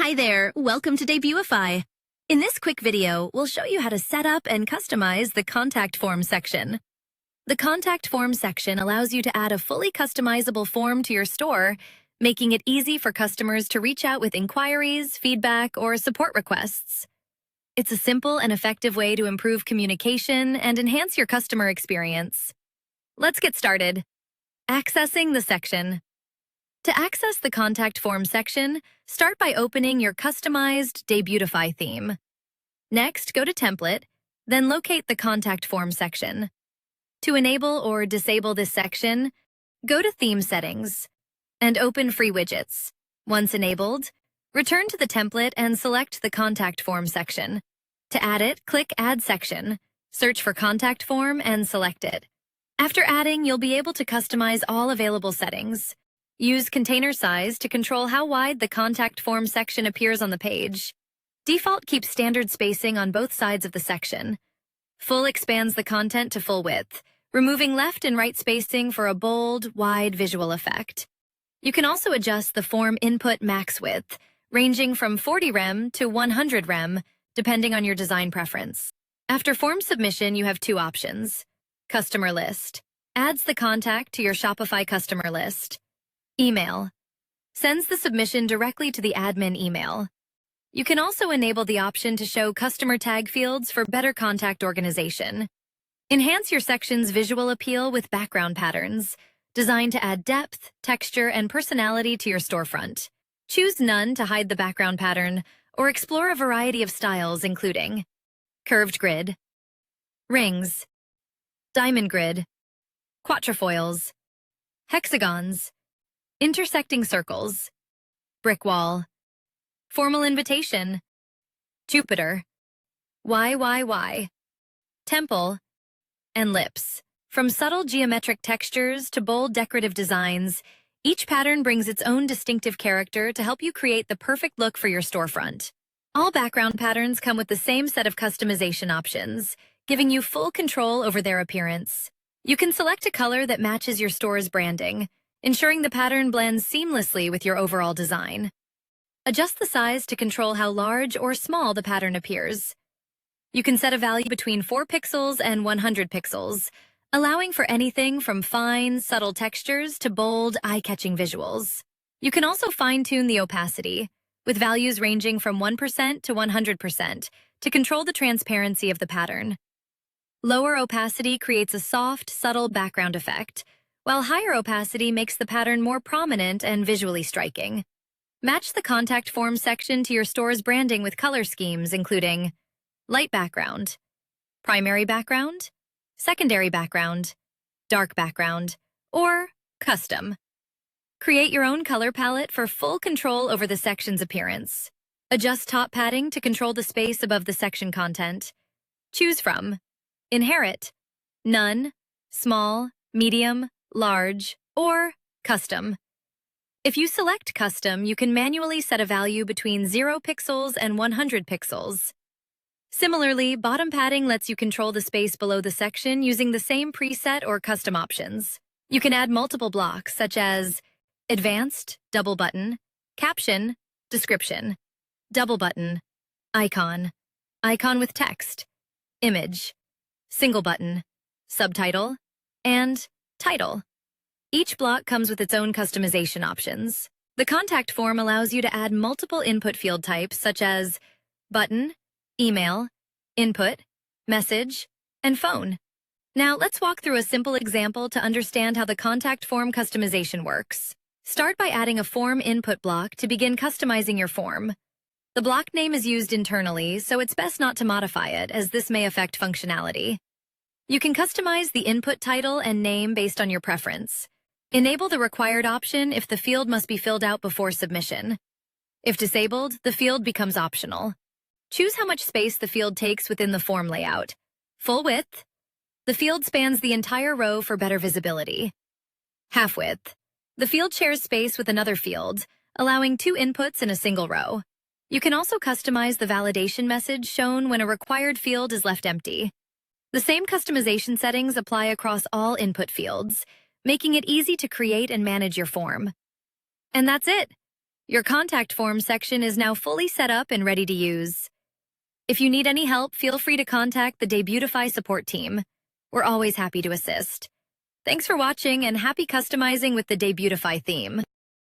Hi there, welcome to Debutify. In this quick video, we'll show you how to set up and customize the contact form section. The contact form section allows you to add a fully customizable form to your store, making it easy for customers to reach out with inquiries, feedback, or support requests. It's a simple and effective way to improve communication and enhance your customer experience. Let's get started. Accessing the section. To access the contact form section, start by opening your customized Debutify theme. Next, go to Template, then locate the contact form section. To enable or disable this section, go to Theme Settings and open Free Widgets. Once enabled, return to the template and select the contact form section. To add it, click Add Section, search for Contact Form, and select it. After adding, you'll be able to customize all available settings. Use container size to control how wide the contact form section appears on the page. Default keeps standard spacing on both sides of the section. Full expands the content to full width, removing left and right spacing for a bold, wide visual effect. You can also adjust the form input max width, ranging from 40 rem to 100 rem, depending on your design preference. After form submission, you have two options. Customer list adds the contact to your Shopify customer list. Email sends the submission directly to the admin email. You can also enable the option to show customer tag fields for better contact organization. Enhance your section's visual appeal with background patterns, designed to add depth, texture, and personality to your storefront. Choose None to hide the background pattern, or explore a variety of styles including curved grid, rings, diamond grid, quatrefoils, hexagons, intersecting circles, brick wall, formal invitation, Jupiter, YYY, temple, and lips. From subtle geometric textures to bold decorative designs, each pattern brings its own distinctive character to help you create the perfect look for your storefront. All background patterns come with the same set of customization options, giving you full control over their appearance. You can select a color that matches your store's branding, ensuring the pattern blends seamlessly with your overall design. Adjust the size to control how large or small the pattern appears. You can set a value between 4 pixels and 100 pixels, allowing for anything from fine, subtle textures to bold, eye-catching visuals. You can also fine-tune the opacity, with values ranging from 1% to 100%, to control the transparency of the pattern. Lower opacity creates a soft, subtle background effect, while higher opacity makes the pattern more prominent and visually striking. Match the contact form section to your store's branding with color schemes including light background, primary background, secondary background, dark background, or custom. Create your own color palette for full control over the section's appearance. Adjust top padding to control the space above the section content. Choose from Inherit, None, Small, Medium, Large, or Custom. If you select Custom, you can manually set a value between 0 pixels and 100 pixels. Similarly, bottom padding lets you control the space below the section using the same preset or custom options. You can add multiple blocks such as Advanced, double button, Caption, Description, double button, Icon, Icon with text, Image, single button, Subtitle, and Title. Each block comes with its own customization options. The contact form allows you to add multiple input field types such as button, email, input, message, and phone. Now let's walk through a simple example to understand how the contact form customization works. Start by adding a form input block to begin customizing your form. The block name is used internally, so it's best not to modify it, as this may affect functionality. You can customize the input title and name based on your preference. Enable the required option if the field must be filled out before submission. If disabled, the field becomes optional. Choose how much space the field takes within the form layout. Full width. The field spans the entire row for better visibility. Half width. The field shares space with another field, allowing 2 inputs in a single row. You can also customize the validation message shown when a required field is left empty. The same customization settings apply across all input fields, making it easy to create and manage your form. And that's it. Your contact form section is now fully set up and ready to use. If you need any help, feel free to contact the Debutify support team. We're always happy to assist. Thanks for watching and happy customizing with the Debutify theme.